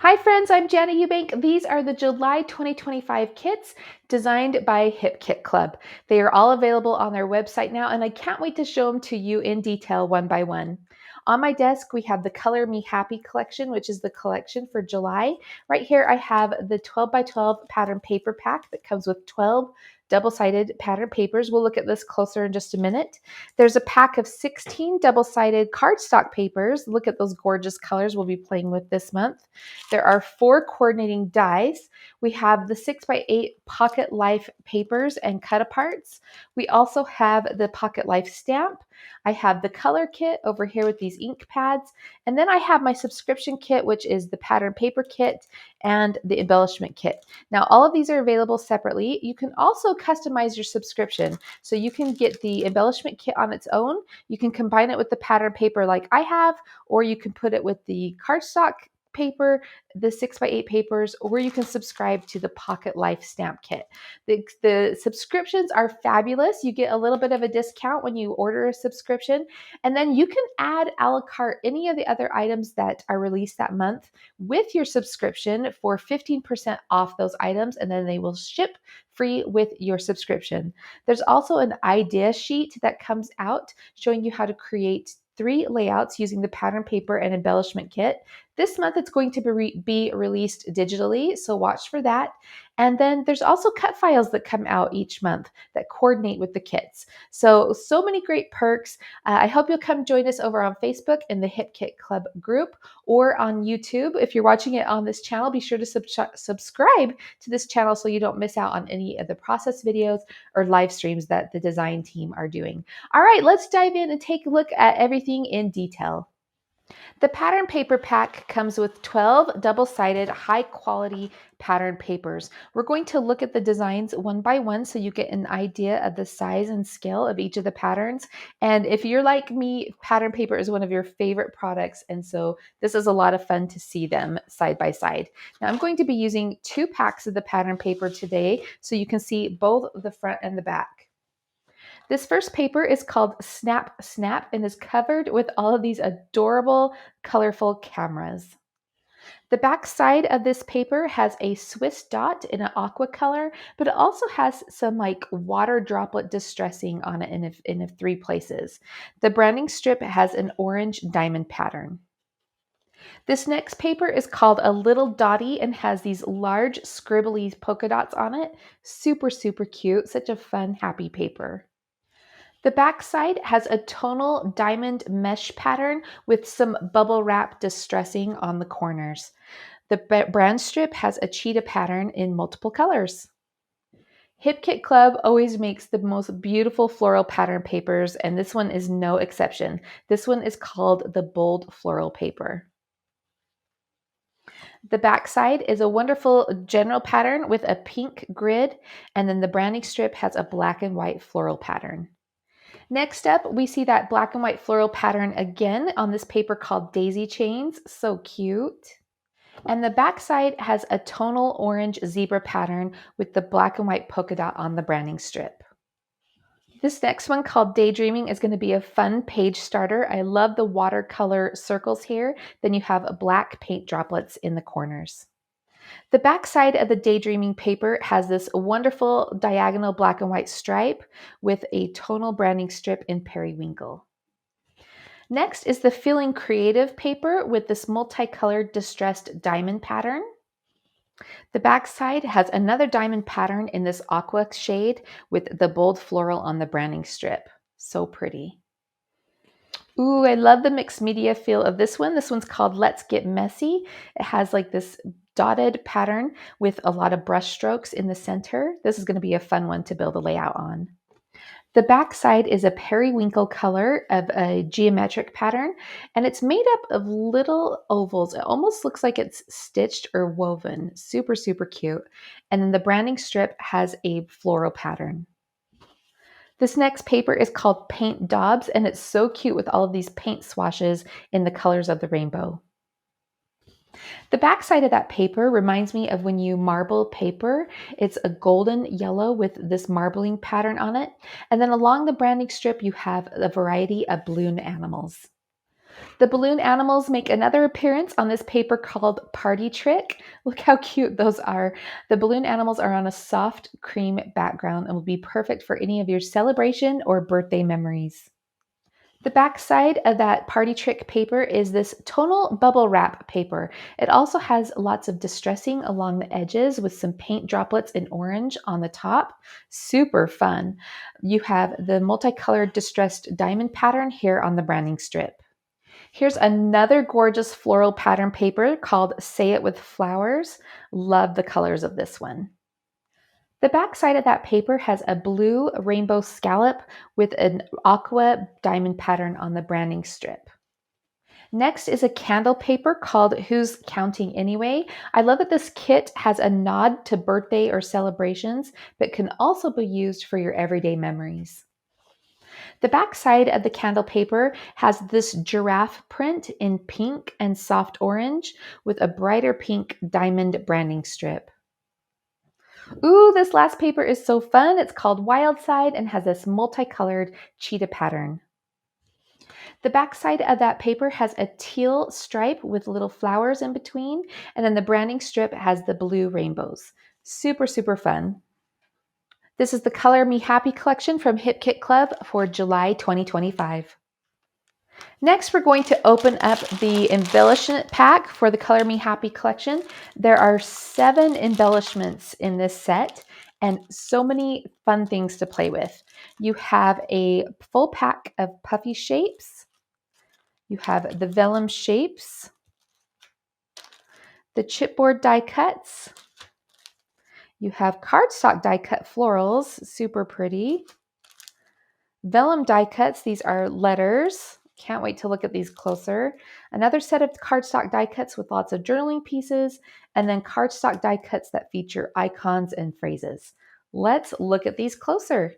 Hi friends, I'm Janet Eubank. These are the July 2025 kits designed by Hip Kit Club. They are all available on their website now, and I can't wait to show them to you in detail one by one. On my desk, we have the Color Me Happy collection, which is the collection for July. Right here, I have the 12 by 12 pattern paper pack that comes with 12 double-sided pattern papers. We'll look at this closer in just a minute. There's a pack of 16 double-sided cardstock papers. Look at those gorgeous colors we'll be playing with this month. There are 4 coordinating dies. We have the 6x8 Pocket Life papers and cut aparts. We also have the Pocket Life stamp. I have the color kit over here with these ink pads. And then I have my subscription kit, which is the pattern paper kit and the embellishment kit. Now, all of these are available separately. You can also customize your subscription. So you can get the embellishment kit on its own. You can combine it with the pattern paper like I have, or you can put it with the cardstock paper, the 6x8 papers, or you can subscribe to the Pocket Life stamp kit. The subscriptions are fabulous. You get a little bit of a discount when you order a subscription, and then you can add a la carte any of the other items that are released that month with your subscription for 15% off those items, and then they will ship free with your subscription. There's also an idea sheet that comes out showing you how to create 3 layouts using the pattern paper and embellishment kit. This month it's going to be released digitally, so watch for that. And then there's also cut files that come out each month that coordinate with the kits. So many great perks. I hope you'll come join us over on Facebook in the Hip Kit Club group or on YouTube. If you're watching it on this channel, be sure to subscribe to this channel so you don't miss out on any of the process videos or live streams that the design team are doing. All right, let's dive in and take a look at everything in detail. The pattern paper pack comes with 12 double-sided high-quality pattern papers. We're going to look at the designs one by one so you get an idea of the size and scale of each of the patterns. And if you're like me, pattern paper is one of your favorite products, and so this is a lot of fun to see them side by side. Now I'm going to be using 2 packs of the pattern paper today so you can see both the front and the back. This first paper is called Snap Snap and is covered with all of these adorable, colorful cameras. The back side of this paper has a Swiss dot in an aqua color, but it also has some like water droplet distressing on it in 3 places. The branding strip has an orange diamond pattern. This next paper is called A Little Dotty and has these large scribbly polka dots on it. Super, super cute. Such a fun, happy paper. The back side has a tonal diamond mesh pattern with some bubble wrap distressing on the corners. The brand strip has a cheetah pattern in multiple colors. Hip Kit Club always makes the most beautiful floral pattern papers, and this one is no exception. This one is called the Bold Floral Paper. The back side is a wonderful general pattern with a pink grid, and then the branding strip has a black and white floral pattern. Next up, we see that black and white floral pattern again on this paper called Daisy Chains. So cute. And the back side has a tonal orange zebra pattern with the black and white polka dot on the branding strip. This next one called Daydreaming is going to be a fun page starter. I love the watercolor circles here. Then you have black paint droplets in the corners. The back side of the Daydreaming paper has this wonderful diagonal black and white stripe with a tonal branding strip in periwinkle. Next is the Feeling Creative paper with this multicolored distressed diamond pattern. The back side has another diamond pattern in this aqua shade with the bold floral on the branding strip. So pretty. Ooh, I love the mixed media feel of this one. This one's called Let's Get Messy. It has like this dotted pattern with a lot of brush strokes in the center. This is going to be a fun one to build a layout on. The back side is a periwinkle color of a geometric pattern, and it's made up of little ovals. It almost looks like it's stitched or woven. Super, super cute. And then the branding strip has a floral pattern. This next paper is called Paint Daubs, and it's so cute with all of these paint swashes in the colors of the rainbow. The back side of that paper reminds me of when you marble paper. It's a golden yellow with this marbling pattern on it. And then along the branding strip, you have a variety of balloon animals. The balloon animals make another appearance on this paper called Party Trick. Look how cute those are. The balloon animals are on a soft cream background and will be perfect for any of your celebration or birthday memories. The back side of that Party Trick paper is this tonal bubble wrap paper. It also has lots of distressing along the edges with some paint droplets in orange on the top. Super fun. You have the multicolored distressed diamond pattern here on the branding strip. Here's another gorgeous floral pattern paper called Say It With Flowers. Love the colors of this one. The back side of that paper has a blue rainbow scallop with an aqua diamond pattern on the branding strip. Next is a candle paper called Who's Counting Anyway? I love that this kit has a nod to birthday or celebrations, but can also be used for your everyday memories. The back side of the candle paper has this giraffe print in pink and soft orange with a brighter pink diamond branding strip. Ooh, this last paper is so fun. It's called Wild Side and has this multicolored cheetah pattern. The back side of that paper has a teal stripe with little flowers in between, and then the branding strip has the blue rainbows. Super, super fun. This is the Color Me Happy collection from Hip Kit Club for July 2025. Next, we're going to open up the embellishment pack for the Color Me Happy collection. There are 7 embellishments in this set and so many fun things to play with. You have a full pack of puffy shapes. You have the vellum shapes, the chipboard die cuts. You have cardstock die cut florals, super pretty. Vellum die cuts, these are letters. Can't wait to look at these closer. Another set of cardstock die cuts with lots of journaling pieces, and then cardstock die cuts that feature icons and phrases. Let's look at these closer.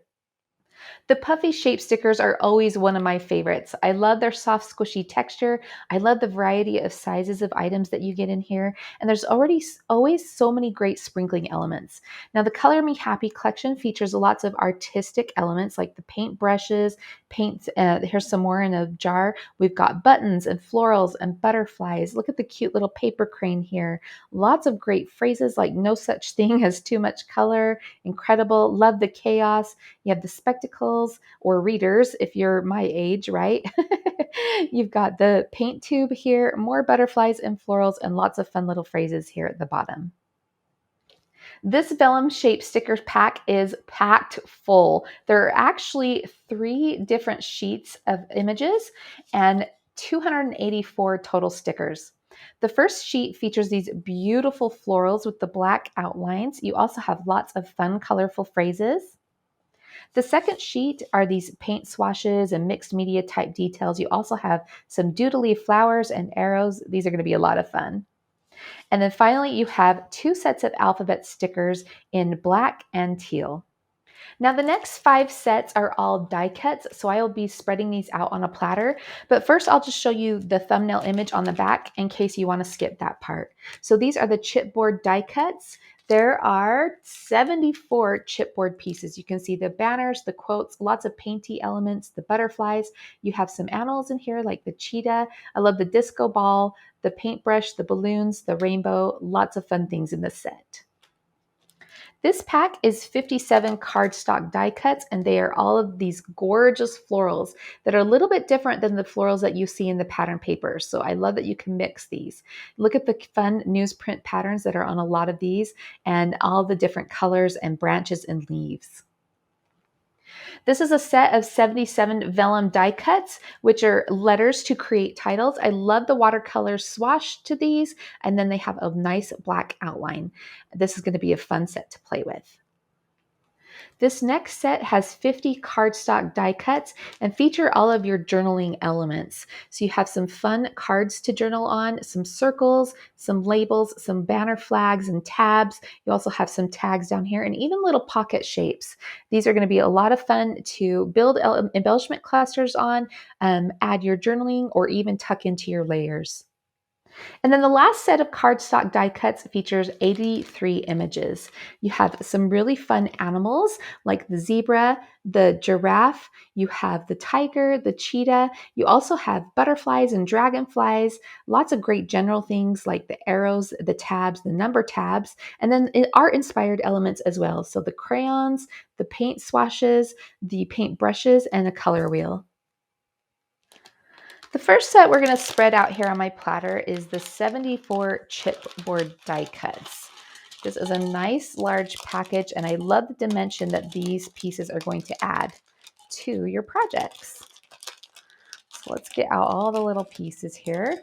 The puffy shape stickers are always one of my favorites. I love their soft, squishy texture. I love the variety of sizes of items that you get in here. And there's always so many great sprinkling elements. Now, the Color Me Happy collection features lots of artistic elements like the paint brushes, paints. Here's some more in a jar. We've got buttons and florals and butterflies. Look at the cute little paper crane here. Lots of great phrases like no such thing as too much color, incredible, love the chaos. You have the spectacles or readers if you're my age, right? You've got the paint tube here, more butterflies and florals, and lots of fun little phrases here at the bottom. This vellum shaped sticker pack is packed full. There are actually 3 different sheets of images and 284 total stickers. The first sheet features these beautiful florals with the black outlines. You also have lots of fun, colorful phrases. The second sheet are these paint swashes and mixed media type details. You also have some doodly flowers and arrows. These are going to be a lot of fun. And then finally, you have 2 sets of alphabet stickers in black and teal. Now the next 5 sets are all die cuts, so I will be spreading these out on a platter. But first I'll just show you the thumbnail image on the back in case you want to skip that part. So these are the chipboard die cuts. There are 74 chipboard pieces. You can see the banners, the quotes, lots of painty elements, the butterflies. You have some animals in here like the cheetah. I love the disco ball, the paintbrush, the balloons, the rainbow, lots of fun things in this set. This pack is 57 cardstock die cuts, and they are all of these gorgeous florals that are a little bit different than the florals that you see in the pattern papers. So I love that you can mix these. Look at the fun newsprint patterns that are on a lot of these and all the different colors and branches and leaves. This is a set of 77 vellum die cuts, which are letters to create titles. I love the watercolor swash to these, and then they have a nice black outline. This is going to be a fun set to play with. This next set has 50 cardstock die cuts and feature all of your journaling elements. So you have some fun cards to journal on, some circles, some labels, some banner flags and tabs. You also have some tags down here and even little pocket shapes. These are going to be a lot of fun to build embellishment clusters on, add your journaling, or even tuck into your layers. And then the last set of cardstock die cuts features 83 images. You have some really fun animals like the zebra, the giraffe, you have the tiger, the cheetah. You also have butterflies and dragonflies, lots of great general things like the arrows, the tabs, the number tabs, and then art inspired elements as well. So the crayons, the paint swashes, the paint brushes, and a color wheel. The first set we're going to spread out here on my platter is the 74 chipboard die cuts. This is a nice large package, and I love the dimension that these pieces are going to add to your projects. So let's get out all the little pieces here.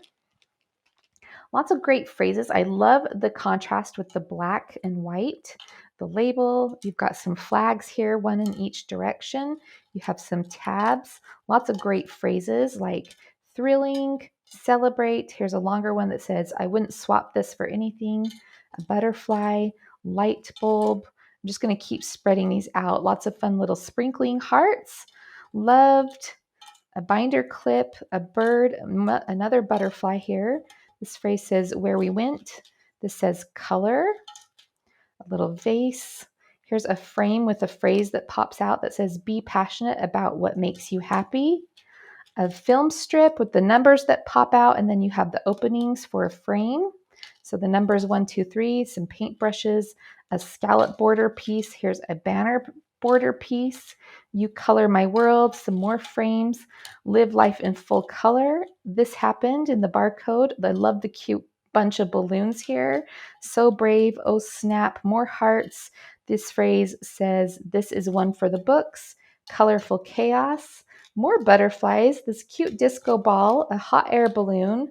Lots of great phrases. I love the contrast with the black and white. The label, you've got some flags here, one in each direction. You have some tabs, lots of great phrases like thrilling, celebrate. Here's a longer one that says, I wouldn't swap this for anything. A butterfly, light bulb. I'm just going to keep spreading these out. Lots of fun little sprinkling hearts. Loved, a binder clip, a bird, another butterfly here. This phrase says where we went. This says color, a little vase. Here's a frame with a phrase that pops out that says be passionate about what makes you happy. A film strip with the numbers that pop out, and then you have the openings for a frame. So the numbers 1, 2, 3, some paintbrushes, a scallop border piece. Here's a banner border piece. You color my world, some more frames. Live life in full color. This happened in the barcode. I love the cute bunch of balloons here. So brave. Oh snap. More hearts. This phrase says, this is one for the books. Colorful chaos. More butterflies, this cute disco ball, a hot air balloon,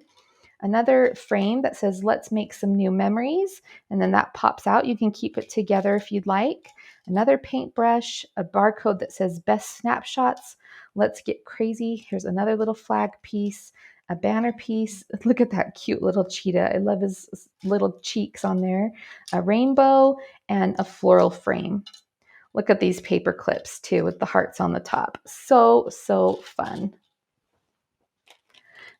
another frame that says, let's make some new memories. And then that pops out. You can keep it together if you'd like. Another paintbrush, a barcode that says best snapshots. Let's get crazy. Here's another little flag piece, a banner piece. Look at that cute little cheetah. I love his little cheeks on there. A rainbow and a floral frame. Look at these paper clips too with the hearts on the top. So fun.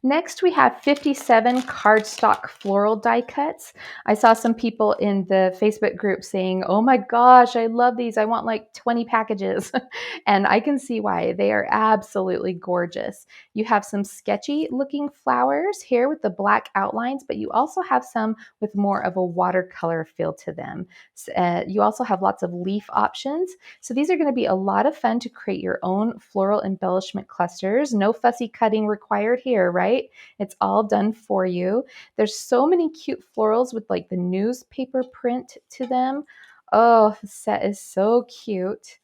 Next, we have 57 cardstock floral die cuts. I saw some people in the Facebook group saying, oh my gosh, I love these. I want like 20 packages. And I can see why. They are absolutely gorgeous. You have some sketchy looking flowers here with the black outlines, but you also have some with more of a watercolor feel to them. You also have lots of leaf options. So these are going to be a lot of fun to create your own floral embellishment clusters. No fussy cutting required here, right? It's all done for you. There's so many cute florals with like the newspaper print to them. Oh, the set is so cute.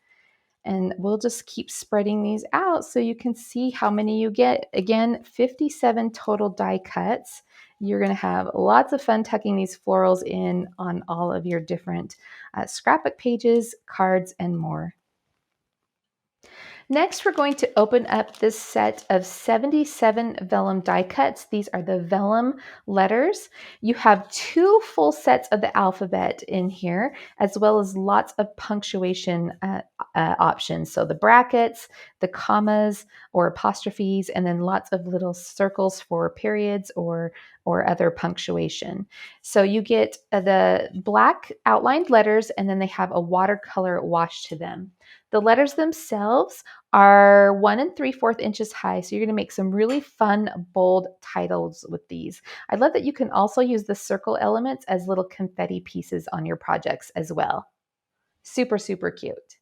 And we'll just keep spreading these out so you can see how many you get. Again, 57 total die cuts. You're going to have lots of fun tucking these florals in on all of your different scrapbook pages, cards, and more. Next, we're going to open up this set of 77 vellum die cuts. These are the vellum letters. You have 2 full sets of the alphabet in here, as well as lots of punctuation options. So the brackets, the commas or apostrophes, and then lots of little circles for periods or other punctuation. So you get the black outlined letters, and then they have a watercolor wash to them. The letters themselves are 1 3/4 inches high, so you're going to make some really fun, bold titles with these. I love that you can also use the circle elements as little confetti pieces on your projects as well. Super, super cute.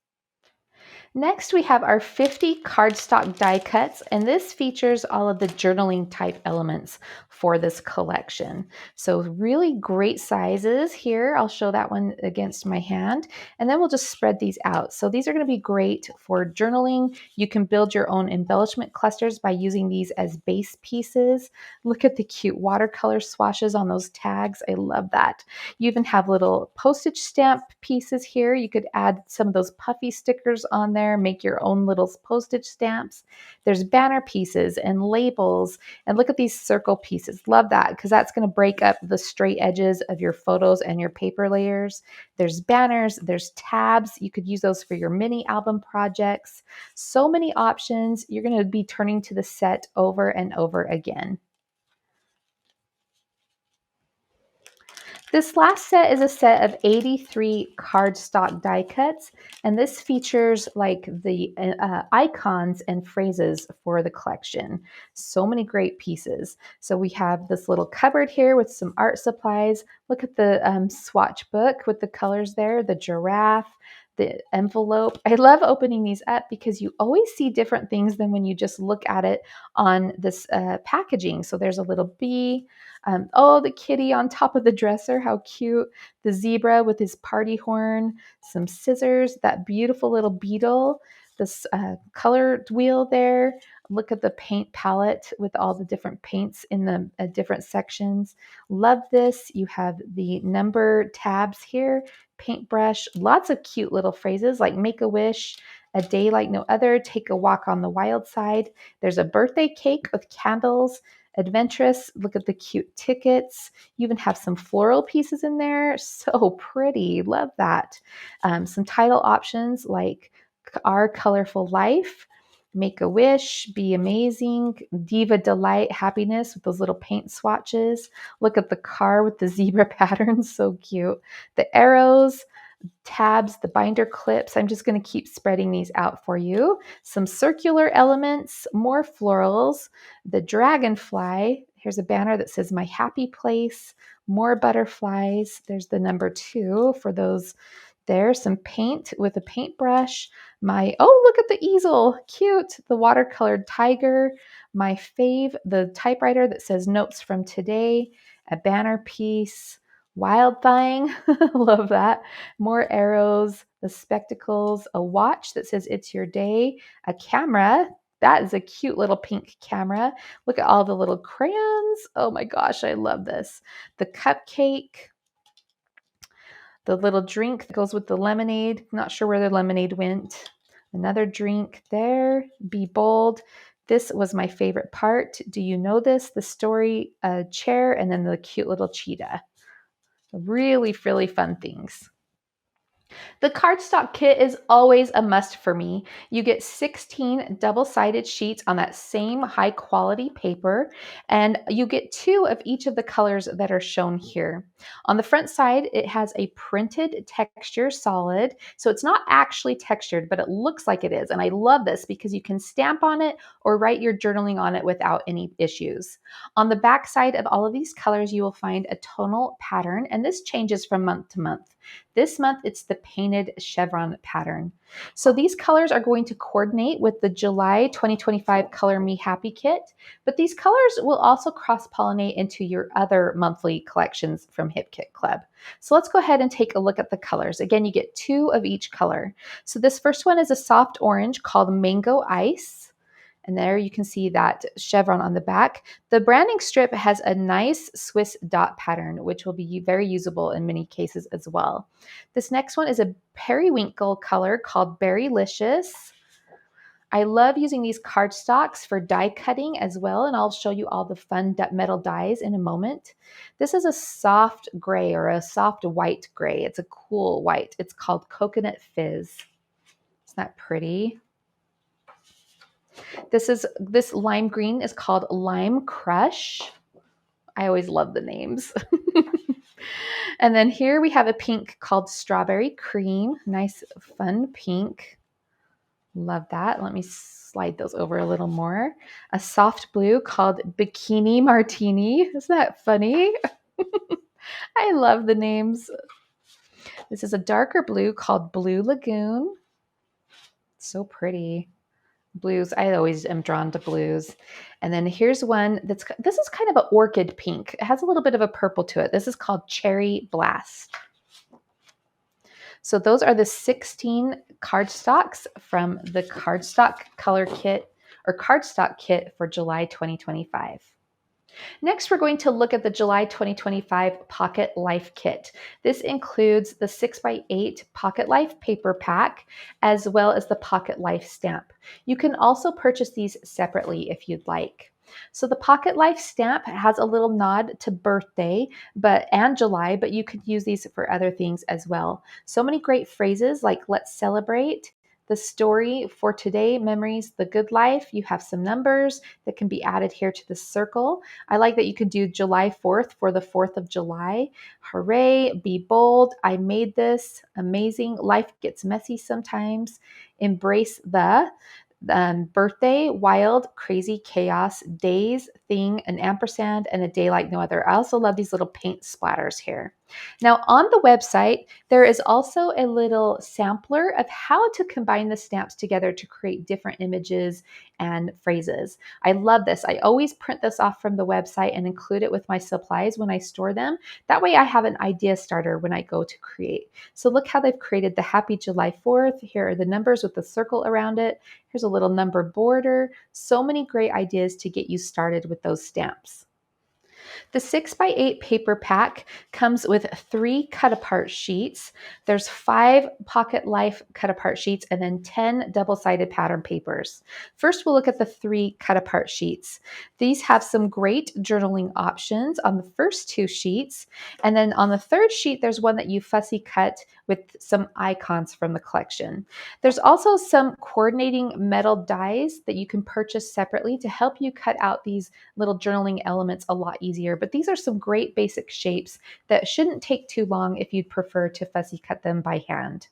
Next, we have our 50 cardstock die cuts, and this features all of the journaling type elements for this collection. So really great sizes here. I'll show that one against my hand, and then we'll just spread these out. So these are going to be great for journaling. You can build your own embellishment clusters by using these as base pieces. Look at the cute watercolor swashes on those tags. I love that. You even have little postage stamp pieces here. You could add some of those puffy stickers on there, make your own little postage stamps. There's banner pieces and labels. And look at these circle pieces. Love that because that's going to break up the straight edges of your photos and your paper layers. There's banners, there's tabs. You could use those for your mini album projects. So many options. You're going to be turning to the set over and over again. This last set is a set of 83 cardstock die cuts, and this features like the icons and phrases for the collection. So many great pieces. So we have this little cupboard here with some art supplies. Look at the swatch book with the colors there, the giraffe, the envelope. I love opening these up because you always see different things than when you just look at it on this packaging. So there's a little bee. Oh, the kitty on top of the dresser, how cute. The zebra with his party horn, some scissors, that beautiful little beetle, this color wheel there. Look at the paint palette with all the different paints in the different sections. Love this. You have the number tabs here, paintbrush, lots of cute little phrases like make a wish, a day like no other, take a walk on the wild side. There's a birthday cake with candles, adventurous. Look at the cute tickets. You even have some floral pieces in there. So pretty. Love that. Some title options like Our Colorful Life, Make a Wish, Be Amazing, Diva Delight, Happiness with those little paint swatches. Look at the car with the zebra patterns. So cute. The arrows, tabs, the binder clips. I'm just going to keep spreading these out for you. Some circular elements, more florals, the dragonfly. Here's a banner that says My Happy Place, more butterflies. There's the number 2 for those there. Some paint with a paintbrush. Look at the easel. Cute. The watercolored tiger. My fave, the typewriter that says Notes from Today, a banner piece. Wild Thing, love that. More arrows, the spectacles, a watch that says It's Your Day, a camera. That is a cute little pink camera. Look at all the little crayons. Oh my gosh, I love this. The cupcake, the little drink that goes with the lemonade. Not sure where the lemonade went. Another drink there. Be bold. This was my favorite part. Do you know this? The story, chair, and then the cute little cheetah. Really, really fun things. The cardstock kit is always a must for me. You get 16 double-sided sheets on that same high quality paper, and you get 2 of each of the colors that are shown here. On the front side, it has a printed texture solid, so it's not actually textured, but it looks like it is. And I love this because you can stamp on it or write your journaling on it without any issues. On the back side of all of these colors, you will find a tonal pattern, and this changes from month to month. This month, it's the painted chevron pattern. So these colors are going to coordinate with the July 2025 Color Me Happy kit, but these colors will also cross-pollinate into your other monthly collections from Hip Kit Club. So let's go ahead and take a look at the colors. Again, you get 2 of each color. So this first one is a soft orange called Mango Ice. And there you can see that chevron on the back. The branding strip has a nice Swiss dot pattern, which will be very usable in many cases as well. This next one is a periwinkle color called Berrylicious. I love using these cardstocks for die cutting as well, and I'll show you all the fun metal dies in a moment. This is a soft gray or a soft white gray. It's a cool white. It's called Coconut Fizz. Isn't that pretty? This lime green is called Lime Crush. I always love the names. And then here we have a pink called Strawberry Cream. Nice, fun pink. Love that. Let me slide those over a little more. A soft blue called Bikini Martini. Isn't that funny? I love the names. This is a darker blue called Blue Lagoon. So pretty. Blues, I always am drawn to blues. And then here's one this is kind of an orchid pink. It has a little bit of a purple to it. This is called Cherry Blast. So those are the 16 cardstocks from the cardstock color kit or cardstock kit for July 2025. Next, we're going to look at the July 2025 Pocket Life Kit. This includes the 6x8 Pocket Life paper pack, as well as the Pocket Life stamp. You can also purchase these separately if you'd like. So the Pocket Life stamp has a little nod to birthday and July, but you could use these for other things as well. So many great phrases like let's celebrate, the story for today, memories, the good life. You have some numbers that can be added here to the circle. I like that you could do July 4th for the 4th of July. Hooray, be bold. I made this. Amazing. Life gets messy sometimes. Embrace the birthday, wild, crazy, chaos, days, thing, an ampersand, and a day like no other. I also love these little paint splatters here. Now on the website, there is also a little sampler of how to combine the stamps together to create different images and phrases. I love this. I always print this off from the website and include it with my supplies when I store them. That way I have an idea starter when I go to create. So look how they've created the Happy July 4th. Here are the numbers with the circle around it. Here's a little number border. So many great ideas to get you started with those stamps. The 6x8 paper pack comes with 3 cut-apart sheets. There's 5 Pocket Life cut-apart sheets and then 10 double-sided pattern papers. First, we'll look at the 3 cut-apart sheets. These have some great journaling options on the first 2 sheets. And then on the third sheet, there's one that you fussy cut with some icons from the collection. There's also some coordinating metal dies that you can purchase separately to help you cut out these little journaling elements a lot easier. But these are some great basic shapes that shouldn't take too long if you'd prefer to fussy cut them by hand.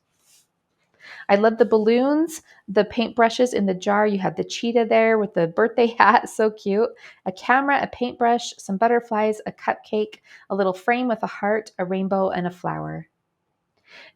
I love the balloons, the paintbrushes in the jar. You have the cheetah there with the birthday hat, so cute. A camera, a paintbrush, some butterflies, a cupcake, a little frame with a heart, a rainbow, and a flower.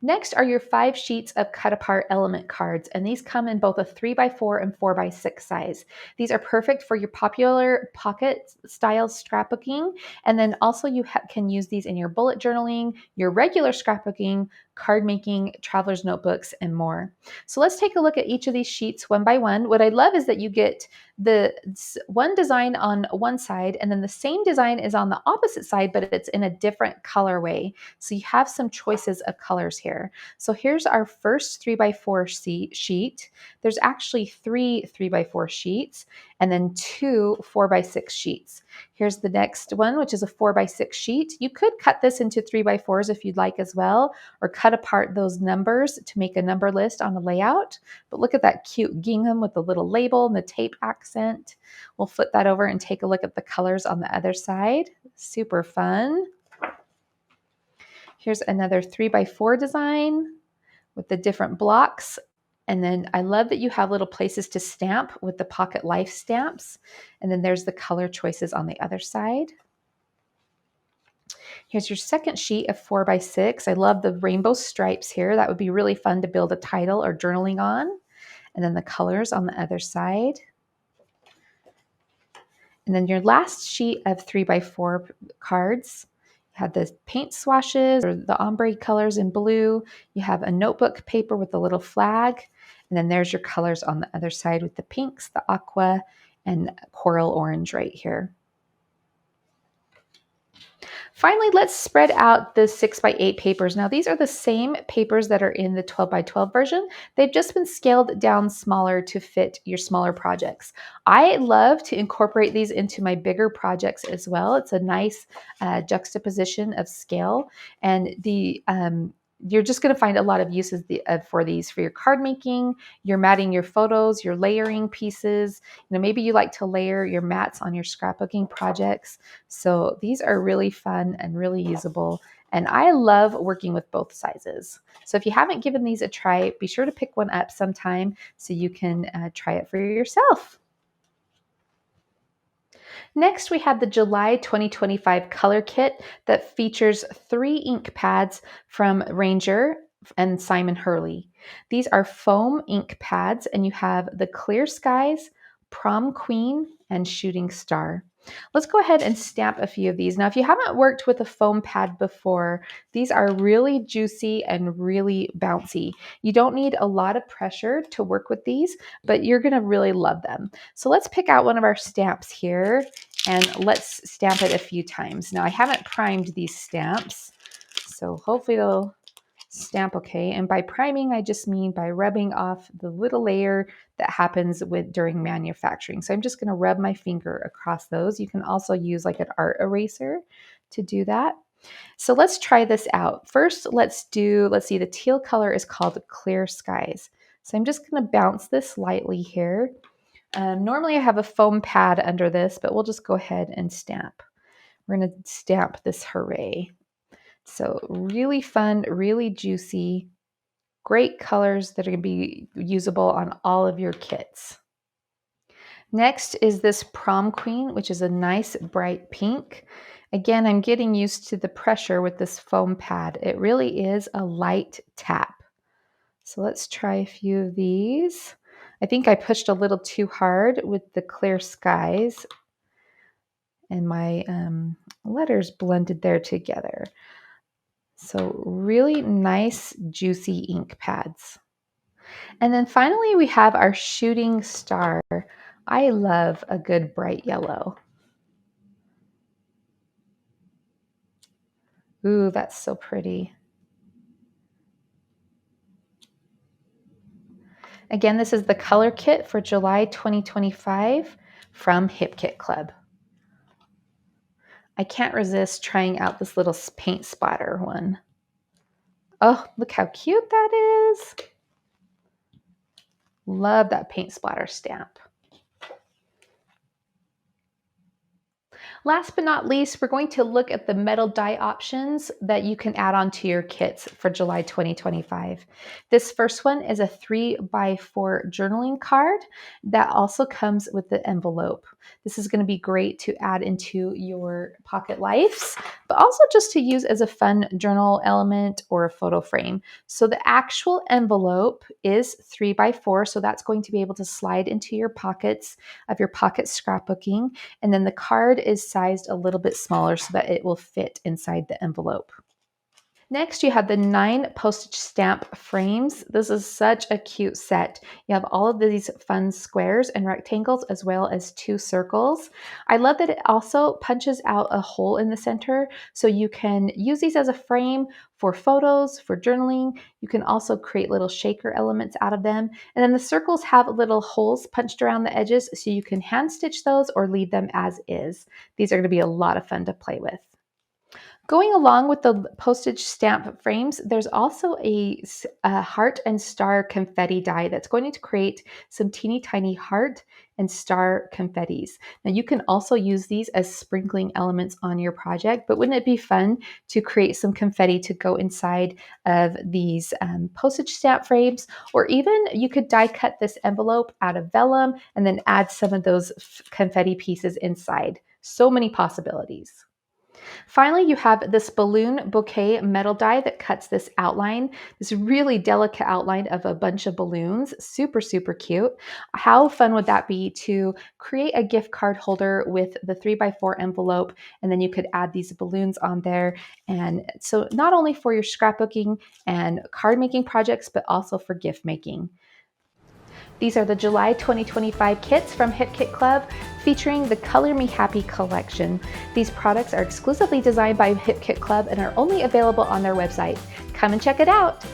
Next are your 5 sheets of cut-apart element cards, and these come in both a 3x4 and 4x6 size. These are perfect for your popular pocket-style scrapbooking, and then also you can use these in your bullet journaling, your regular scrapbooking, card making, traveler's notebooks, and more. So let's take a look at each of these sheets one by one. What I love is that you get the one design on one side, and then the same design is on the opposite side, but it's in a different colorway. So you have some choices of colors here. So here's our first 3x4 sheet. There's actually 3 3x4 sheets and then 2 4x6 sheets. Here's the next one, which is a 4x6 sheet. You could cut this into 3x4s if you'd like as well, or cut apart those numbers to make a number list on a layout. But look at that cute gingham with the little label and the tape accent. We'll flip that over and take a look at the colors on the other side. Super fun. Here's another 3x4 design with the different blocks. And then I love that you have little places to stamp with the Pocket Life stamps. And then there's the color choices on the other side. Here's your second sheet of 4x6. I love the rainbow stripes here. That would be really fun to build a title or journaling on. And then the colors on the other side. And then your last sheet of 3x4 cards. You have the paint swashes or the ombre colors in blue. You have a notebook paper with a little flag. And then there's your colors on the other side with the pinks, the aqua, and coral orange right here. Finally, let's spread out the 6x8 papers. Now, these are the same papers that are in the 12x12 version. They've just been scaled down smaller to fit your smaller projects. I love to incorporate these into my bigger projects as well. It's a nice juxtaposition of scale, and you're just going to find a lot of uses for these for your card making, your matting your photos, your layering pieces. Maybe you like to layer your mats on your scrapbooking projects. So these are really fun and really usable. And I love working with both sizes. So if you haven't given these a try, be sure to pick one up sometime so you can try it for yourself. Next, we have the July 2025 color kit that features 3 ink pads from Ranger and Simon Hurley. These are foam ink pads, and you have the Clear Skies, Prom Queen, and Shooting Star. Let's go ahead and stamp a few of these. Now, if you haven't worked with a foam pad before, these are really juicy and really bouncy. You don't need a lot of pressure to work with these, but you're going to really love them. So let's pick out one of our stamps here and let's stamp it a few times. Now, I haven't primed these stamps, so hopefully they'll stamp okay. And by priming, I just mean by rubbing off the little layer that happens during manufacturing. So I'm just going to rub my finger across those. You can also use like an art eraser to do that. So let's try this out. First, let's see, the teal color is called Clear Skies. So I'm just going to bounce this lightly here. Normally I have a foam pad under this, but we'll just go ahead and stamp. We're going to stamp this hooray. So really fun, really juicy, great colors that are going to be usable on all of your kits. Next is this Prom Queen, which is a nice bright pink. Again, I'm getting used to the pressure with this foam pad. It really is a light tap. So let's try a few of these. I think I pushed a little too hard with the clear skies, and my letters blended there together. So really nice, juicy ink pads. And then finally, we have our shooting star. I love a good bright yellow. Ooh, that's so pretty. Again, this is the color kit for July 2025 from Hip Kit Club. I can't resist trying out this little paint splatter one. Oh, look how cute that is. Love that paint splatter stamp. Last but not least, we're going to look at the metal die options that you can add on to your kits for July 2025. This first one is a 3x4 journaling card that also comes with the envelope. This is going to be great to add into your pocket lives, but also just to use as a fun journal element or a photo frame. So the actual envelope is 3x4, so that's going to be able to slide into your pockets of your pocket scrapbooking. And then the card is sized a little bit smaller so that it will fit inside the envelope. Next, you have the 9 postage stamp frames. This is such a cute set. You have all of these fun squares and rectangles as well as 2 circles. I love that it also punches out a hole in the center, so you can use these as a frame for photos, for journaling. You can also create little shaker elements out of them. And then the circles have little holes punched around the edges, so you can hand stitch those or leave them as is. These are going to be a lot of fun to play with. Going along with the postage stamp frames, there's also a heart and star confetti die that's going to create some teeny tiny heart and star confettis. Now you can also use these as sprinkling elements on your project, but wouldn't it be fun to create some confetti to go inside of these postage stamp frames? Or even you could die cut this envelope out of vellum and then add some of those confetti pieces inside. So many possibilities. Finally, you have this balloon bouquet metal die that cuts this outline, this really delicate outline of a bunch of balloons. Super, super cute. How fun would that be to create a gift card holder with the 3x4 envelope, and then you could add these balloons on there. And so not only for your scrapbooking and card making projects, but also for gift making. These are the July 2025 kits from Hip Kit Club featuring the Color Me Happy collection. These products are exclusively designed by Hip Kit Club and are only available on their website. Come and check it out.